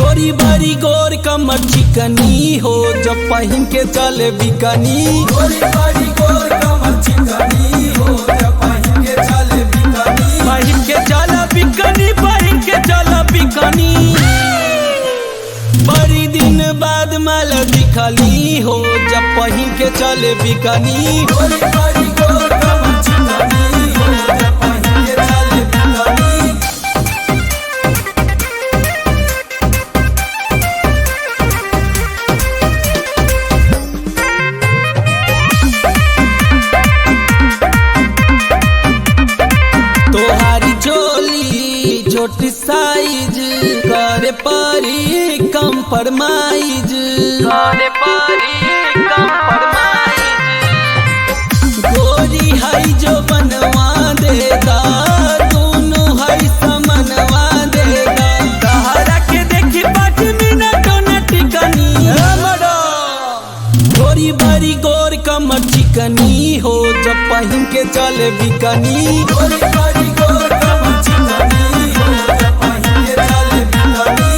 गोरी बारी गोर कमर चिकनी हो जब पहिन के चले बिकनी। गोरी बारी गोर कमर चिकनी हो जब पहिन के चले बिकनी। पहिन के चला बिकनी, पहिन के चला बिकनी। बड़ी दिन बाद माल दिखली हो जब पहिन के चले बिकनी। गोरी बारी गोर कमर चिकनी हो जब पहिन के चले बिकनी। तोहारी चोली छोटी साइज करे परी कंप्रोमाइज, करे परी कंप्रोमाइज। गोरी है जो बनवा देगा, दोनों है समनवा देगा। तहरा के देखी 5 मिनट न टिकनी। गोरी बारी गोर कमर चिकनी हो जब पहिन के चले बिकनी। गोरी बारी गोर कमर चिकनी हो जब पहिन के चले बिकनी।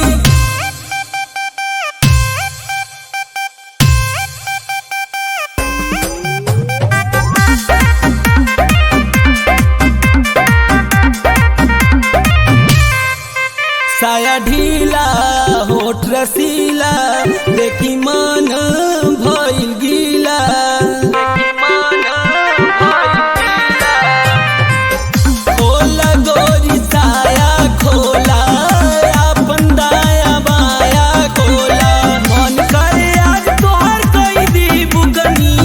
साया ढीला होठ रसीला देखी मन भइल गीला, देखी मन भइल गीला। खोला गोरी साया खोला, अपन दाया बाया खोला। मन करे आज तोहर कई दी बुगनी।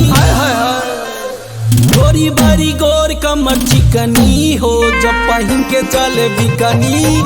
गोरी बारी गोर कमर चिकनी हो जब पहिन के चले बिकनी।